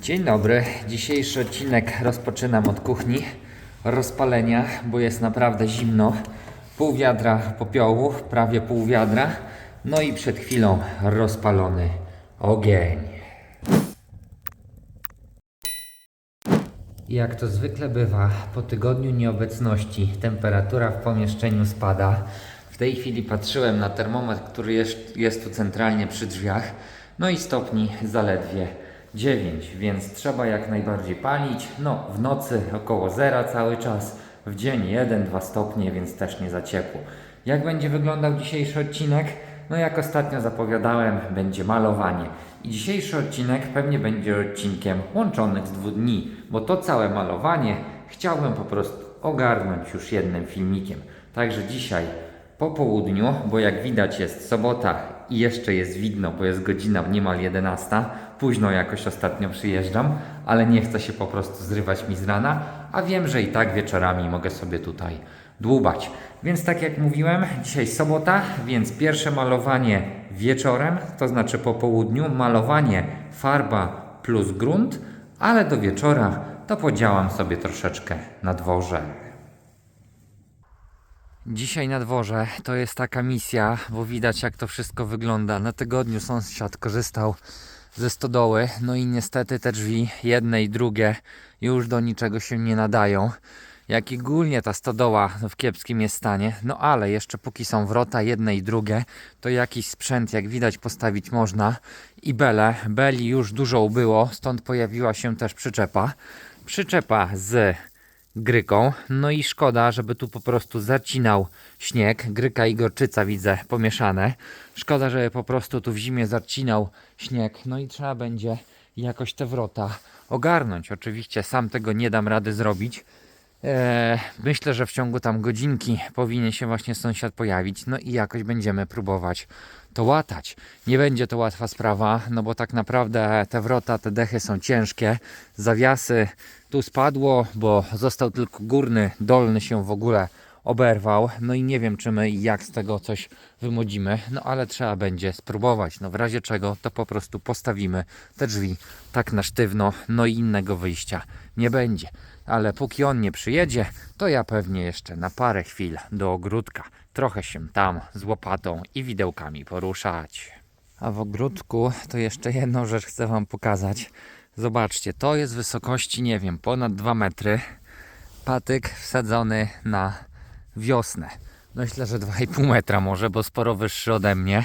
Dzień dobry. Dzisiejszy odcinek rozpoczynam od kuchni, rozpalenia, bo jest naprawdę zimno. Pół wiadra popiołu, prawie pół wiadra. No i przed chwilą rozpalony ogień. Jak to zwykle bywa, po tygodniu nieobecności temperatura w pomieszczeniu spada. W tej chwili patrzyłem na termometr, który jest tu centralnie przy drzwiach. No i stopni zaledwie 9, więc trzeba jak najbardziej palić. No, w nocy około 0 cały czas, w dzień 1-2 stopnie, więc też nie za ciepło. Jak będzie wyglądał dzisiejszy odcinek? No jak ostatnio zapowiadałem, będzie malowanie. I dzisiejszy odcinek pewnie będzie odcinkiem łączonych z 2 dni, bo to całe malowanie chciałbym po prostu ogarnąć już jednym filmikiem. Także dzisiaj po południu, bo jak widać jest sobota i jeszcze jest widno, bo jest godzina niemal 11. Późno jakoś ostatnio przyjeżdżam, ale nie chcę się po prostu zrywać mi z rana, a wiem, że i tak wieczorami mogę sobie tutaj dłubać. Więc tak jak mówiłem, dzisiaj sobota, więc pierwsze malowanie wieczorem, to znaczy po południu, malowanie farba plus grunt, ale do wieczora to podziałam sobie troszeczkę na dworze. Dzisiaj na dworze to jest taka misja, bo widać jak to wszystko wygląda. Na tygodniu sąsiad korzystał ze stodoły, no i niestety te drzwi, jedne i drugie, już do niczego się nie nadają. Jak i ogólnie ta stodoła w kiepskim jest stanie, no ale jeszcze póki są wrota jedne i drugie, to jakiś sprzęt jak widać postawić można. I beli już dużo ubyło, stąd pojawiła się też przyczepa. Przyczepa z gryką, no i szkoda, żeby tu po prostu zacinał śnieg. Gryka i gorczyca widzę pomieszane. Szkoda, żeby po prostu tu w zimie zacinał śnieg, no i trzeba będzie jakoś te wrota ogarnąć. Oczywiście sam tego nie dam rady zrobić. Myślę, że w ciągu tam godzinki powinien się właśnie sąsiad pojawić, no i jakoś będziemy próbować to łatać. Nie będzie to łatwa sprawa, no bo tak naprawdę te wrota, te dechy są ciężkie. Zawiasy tu spadło, bo został tylko górny, dolny się w ogóle oberwał. No i nie wiem, czy my i jak z tego coś wymodzimy, no ale trzeba będzie spróbować. No w razie czego to po prostu postawimy te drzwi tak na sztywno, no i innego wyjścia nie będzie. Ale póki on nie przyjedzie, to ja pewnie jeszcze na parę chwil do ogródka. Trochę się tam z łopatą i widełkami poruszać. A w ogródku to jeszcze jedną rzecz chcę Wam pokazać. Zobaczcie, to jest wysokości, nie wiem, ponad 2 metry. Patyk wsadzony na wiosnę. Myślę, że 2,5 metra może, bo sporo wyższy ode mnie.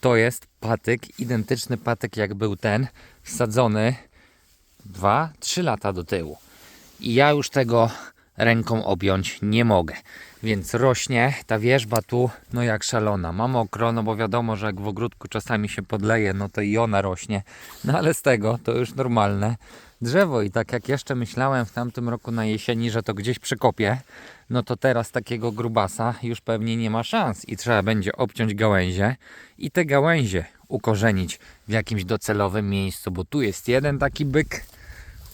To jest patyk, identyczny patyk jak był ten, wsadzony 2-3 lata do tyłu. I ja już tego ręką objąć nie mogę. Więc rośnie ta wierzba tu, no jak szalona. Ma mokro, no bo wiadomo, że jak w ogródku czasami się podleje, no to i ona rośnie. No ale z tego to już normalne. Drzewo i tak jak jeszcze myślałem w tamtym roku na jesieni, że to gdzieś przykopię, no to teraz takiego grubasa już pewnie nie ma szans i trzeba będzie obciąć gałęzie i te gałęzie ukorzenić w jakimś docelowym miejscu, bo tu jest jeden taki byk,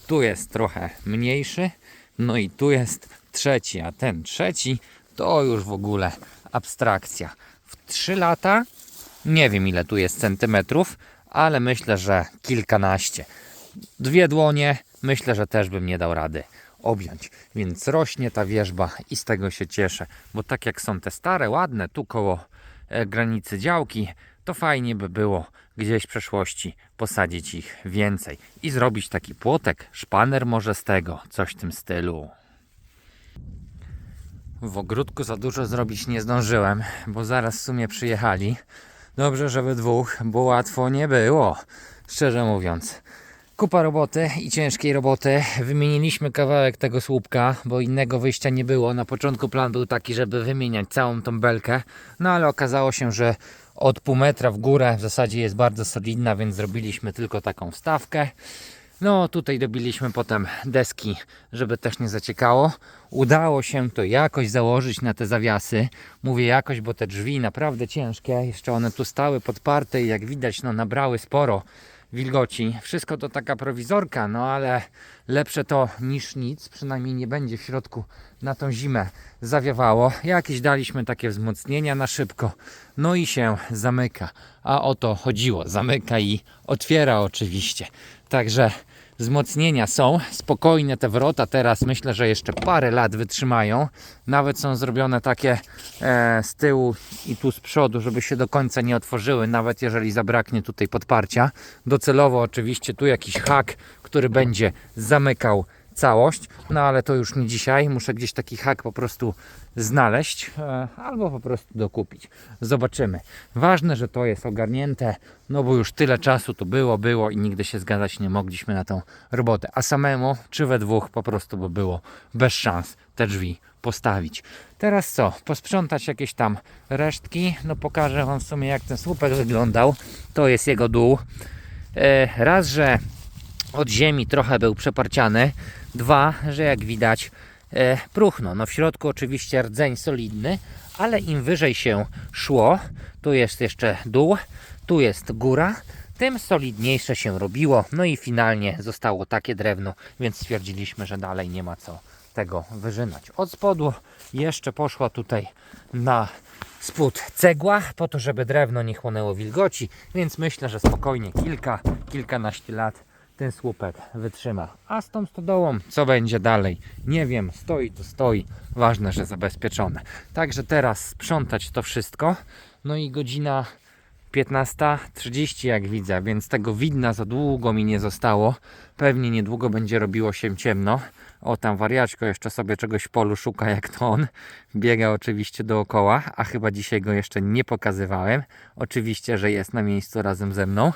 tu jest trochę mniejszy, no i tu jest trzeci, a ten trzeci to już w ogóle abstrakcja. W 3 lata nie wiem ile tu jest centymetrów, ale myślę, że kilkanaście. 2 dłonie myślę, że też bym nie dał rady objąć, więc rośnie ta wierzba i z tego się cieszę, bo tak jak są te stare, ładne, tu koło granicy działki, to fajnie by było gdzieś w przeszłości posadzić ich więcej i zrobić taki płotek, szpaner może z tego, coś w tym stylu. W ogródku za dużo zrobić nie zdążyłem, bo zaraz w sumie przyjechali. Dobrze, że we dwóch, bo łatwo nie było, szczerze mówiąc. Kupa roboty i ciężkiej roboty. Wymieniliśmy kawałek tego słupka, bo innego wyjścia nie było. Na początku plan był taki, żeby wymieniać całą tą belkę, no ale okazało się, że od pół metra w górę w zasadzie jest bardzo solidna, więc zrobiliśmy tylko taką wstawkę. No tutaj dobiliśmy potem deski, żeby też nie zaciekało. Udało się to jakoś założyć na te zawiasy. Mówię jakoś, bo te drzwi naprawdę ciężkie. Jeszcze one tu stały podparte i jak widać no nabrały sporo wilgoci. Wszystko to taka prowizorka, no ale lepsze to niż nic. Przynajmniej nie będzie w środku na tą zimę zawiewało. Jakieś daliśmy takie wzmocnienia na szybko. No i się zamyka. A o to chodziło. Zamyka i otwiera oczywiście. Także wzmocnienia są. Spokojnie te wrota teraz myślę, że jeszcze parę lat wytrzymają. Nawet są zrobione takie z tyłu i tu z przodu, żeby się do końca nie otworzyły, nawet jeżeli zabraknie tutaj podparcia. Docelowo oczywiście tu jakiś hak, który będzie zamykał całość, no ale to już nie dzisiaj. Muszę gdzieś taki hak po prostu znaleźć albo po prostu dokupić. Zobaczymy. Ważne, że to jest ogarnięte, no bo już tyle czasu to było i nigdy się zgadzać nie mogliśmy na tą robotę. A samemu, czy we dwóch, po prostu by było bez szans te drzwi postawić. Teraz co? Posprzątać jakieś tam resztki. No pokażę Wam w sumie, jak ten słupek wyglądał. To jest jego dół. Raz, że od ziemi trochę był przeparciany. Dwa, że jak widać próchno. No w środku oczywiście rdzeń solidny, ale im wyżej się szło, tu jest jeszcze dół, tu jest góra, tym solidniejsze się robiło. No i finalnie zostało takie drewno, więc stwierdziliśmy, że dalej nie ma co tego wyrzynać. Od spodu jeszcze poszła tutaj na spód cegła, po to, żeby drewno nie chłonęło wilgoci, więc myślę, że spokojnie kilkanaście lat ten słupek wytrzyma. A z tą stodołą co będzie dalej? Nie wiem, stoi to stoi. Ważne, że zabezpieczone. Także teraz sprzątać to wszystko. No i godzina 15:30 jak widzę, więc tego widna za długo mi nie zostało. Pewnie niedługo będzie robiło się ciemno. O, tam wariaczko jeszcze sobie czegoś w polu szuka jak to on. Biega oczywiście dookoła, a chyba dzisiaj go jeszcze nie pokazywałem. Oczywiście, że jest na miejscu razem ze mną.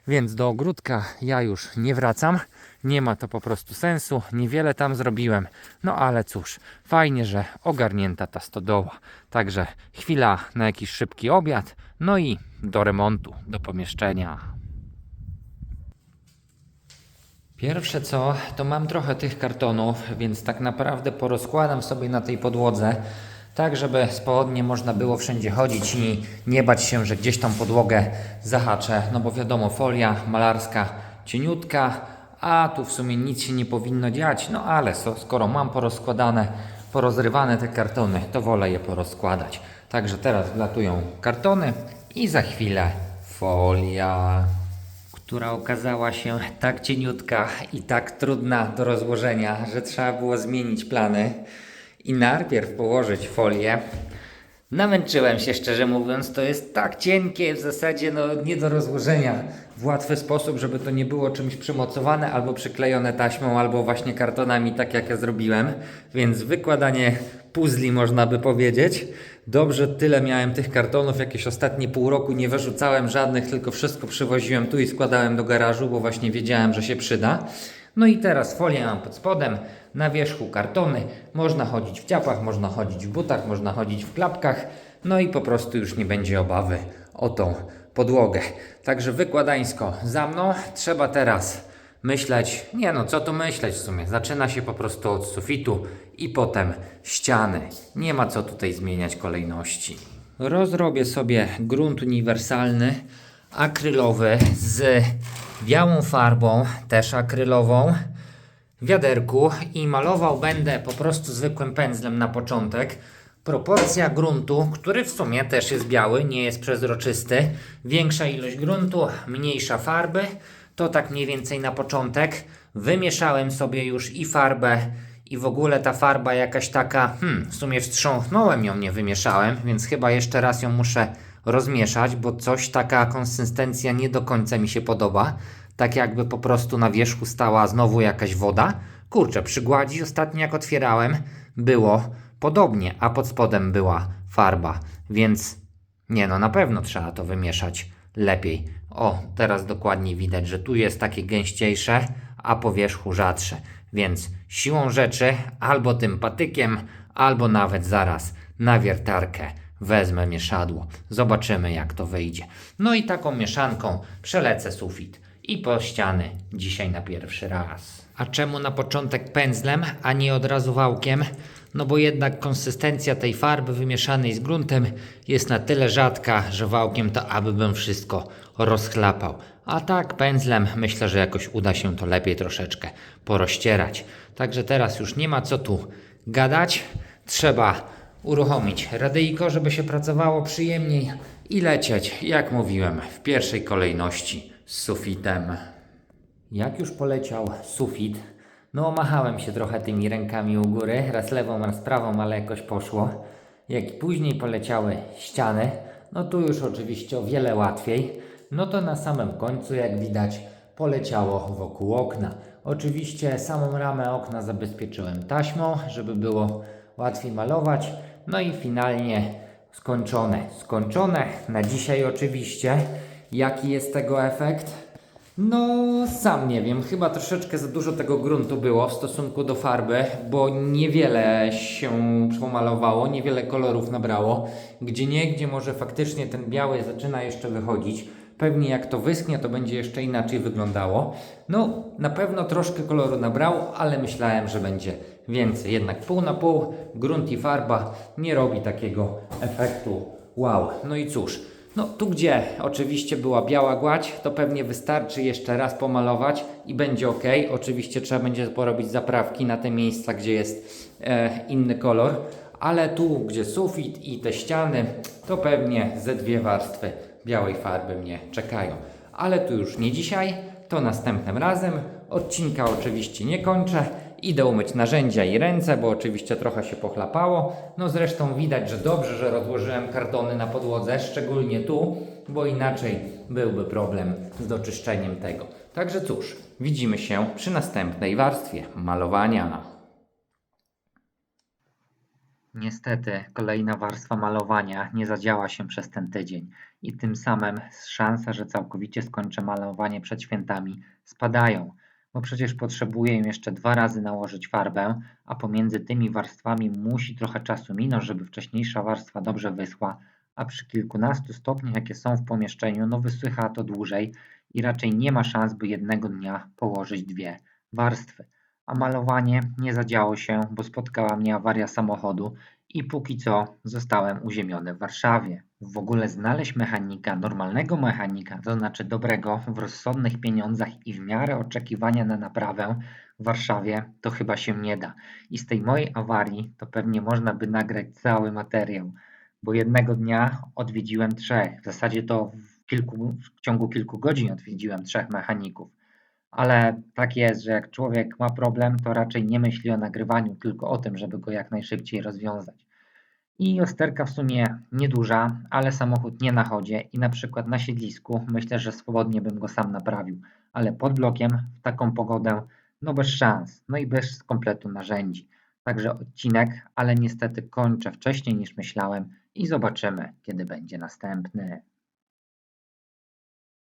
Więc do ogródka ja już nie wracam. Nie ma to po prostu sensu. Niewiele tam zrobiłem. No ale cóż, fajnie, że ogarnięta ta stodoła. Także chwila na jakiś szybki obiad. No i do remontu, do pomieszczenia. Pierwsze co, to mam trochę tych kartonów, więc tak naprawdę porozkładam sobie na tej podłodze, tak żeby spokojnie można było wszędzie chodzić i nie bać się, że gdzieś tam podłogę zahaczę, no bo wiadomo, folia malarska cieniutka, a tu w sumie nic się nie powinno dziać, no ale skoro mam porozkładane, porozrywane te kartony, to wolę je porozkładać. Także teraz wlatują kartony i za chwilę folia, która okazała się tak cieniutka i tak trudna do rozłożenia, że trzeba było zmienić plany i najpierw położyć folię. Namęczyłem się, szczerze mówiąc, to jest tak cienkie w zasadzie nie do rozłożenia w łatwy sposób, żeby to nie było czymś przymocowane albo przyklejone taśmą, albo właśnie kartonami, tak jak ja zrobiłem, więc wykładanie puzli można by powiedzieć. Dobrze, tyle miałem tych kartonów, jakieś ostatnie pół roku nie wyrzucałem żadnych, tylko wszystko przywoziłem tu i składałem do garażu, bo właśnie wiedziałem, że się przyda. No i teraz folię mam pod spodem, na wierzchu kartony, można chodzić w ciapach, można chodzić w butach, można chodzić w klapkach, no i po prostu już nie będzie obawy o tą podłogę. Także wykładańsko za mną, trzeba teraz myśleć, co tu myśleć w sumie, zaczyna się po prostu od sufitu i potem ściany, nie ma co tutaj zmieniać kolejności. Rozrobię sobie grunt uniwersalny, akrylowy z białą farbą, też akrylową, w wiaderku i malował będę po prostu zwykłym pędzlem na początek. Proporcja gruntu, który w sumie też jest biały, nie jest przezroczysty. Większa ilość gruntu, mniejsza farby. To tak mniej więcej na początek. Wymieszałem sobie już i farbę i w ogóle ta farba jakaś taka, w sumie wstrząsnąłem ją, nie wymieszałem, więc chyba jeszcze raz ją muszę rozmieszać, bo coś taka konsystencja nie do końca mi się podoba. Tak jakby po prostu na wierzchu stała znowu jakaś woda. Kurczę, przy gładzi ostatnio jak otwierałem było podobnie, a pod spodem była farba, więc na pewno trzeba to wymieszać lepiej. O, teraz dokładnie widać, że tu jest takie gęściejsze, a po wierzchu rzadsze, więc siłą rzeczy albo tym patykiem, albo nawet zaraz na wiertarkę wezmę mieszadło. Zobaczymy jak to wyjdzie. No i taką mieszanką przelecę sufit i po ściany dzisiaj na pierwszy raz. A czemu na początek pędzlem, a nie od razu wałkiem? No bo jednak konsystencja tej farby wymieszanej z gruntem jest na tyle rzadka, że wałkiem to abym wszystko rozchlapał. A tak pędzlem myślę, że jakoś uda się to lepiej troszeczkę porozcierać. Także teraz już nie ma co tu gadać. Trzeba uruchomić radyjko, żeby się pracowało przyjemniej i lecieć, jak mówiłem, w pierwszej kolejności z sufitem. Jak już poleciał sufit, no machałem się trochę tymi rękami u góry, raz lewą, raz prawą, ale jakoś poszło. Jak później poleciały ściany, no tu już oczywiście o wiele łatwiej. No to na samym końcu, jak widać, poleciało wokół okna. Oczywiście samą ramę okna zabezpieczyłem taśmą, żeby było łatwiej malować. No i finalnie skończone. Skończone na dzisiaj oczywiście. Jaki jest tego efekt? No, sam nie wiem. Chyba troszeczkę za dużo tego gruntu było w stosunku do farby, bo niewiele się pomalowało, niewiele kolorów nabrało. Gdzie może faktycznie ten biały zaczyna jeszcze wychodzić. Pewnie jak to wyschnie, to będzie jeszcze inaczej wyglądało. No, na pewno troszkę koloru nabrało, ale myślałem, że będzie więcej. Jednak pół na pół, grunt i farba nie robi takiego efektu. Wow. No i cóż. No tu gdzie oczywiście była biała gładź, to pewnie wystarczy jeszcze raz pomalować i będzie ok. Oczywiście trzeba będzie porobić zaprawki na te miejsca, gdzie jest inny kolor, ale tu gdzie sufit i te ściany, to pewnie ze 2 warstwy białej farby mnie czekają. Ale tu już nie dzisiaj, to następnym razem. Odcinka oczywiście nie kończę. Idę umyć narzędzia i ręce, bo oczywiście trochę się pochlapało. No zresztą widać, że dobrze, że rozłożyłem kartony na podłodze, szczególnie tu, bo inaczej byłby problem z doczyszczeniem tego. Także cóż, widzimy się przy następnej warstwie malowania. Niestety kolejna warstwa malowania nie zadziała się przez ten tydzień i tym samym szanse, że całkowicie skończę malowanie przed świętami spadają, bo przecież potrzebuję jeszcze 2 razy nałożyć farbę, a pomiędzy tymi warstwami musi trochę czasu minąć, żeby wcześniejsza warstwa dobrze wyschła, a przy kilkunastu stopniach jakie są w pomieszczeniu, no wysycha to dłużej i raczej nie ma szans, by jednego dnia położyć 2 warstwy. A malowanie nie zadziało się, bo spotkała mnie awaria samochodu i póki co zostałem uziemiony w Warszawie. W ogóle znaleźć mechanika, normalnego mechanika, to znaczy dobrego, w rozsądnych pieniądzach i w miarę oczekiwania na naprawę w Warszawie, to chyba się nie da. I z tej mojej awarii to pewnie można by nagrać cały materiał, bo jednego dnia odwiedziłem 3, w zasadzie to w ciągu kilku godzin odwiedziłem 3 mechaników. Ale tak jest, że jak człowiek ma problem, to raczej nie myśli o nagrywaniu, tylko o tym, żeby go jak najszybciej rozwiązać. I rozterka w sumie nieduża, ale samochód nie na chodzie i na przykład na siedlisku myślę, że swobodnie bym go sam naprawił, ale pod blokiem w taką pogodę no bez szans, no i bez kompletu narzędzi. Także odcinek, ale niestety kończę wcześniej niż myślałem i zobaczymy, kiedy będzie następny.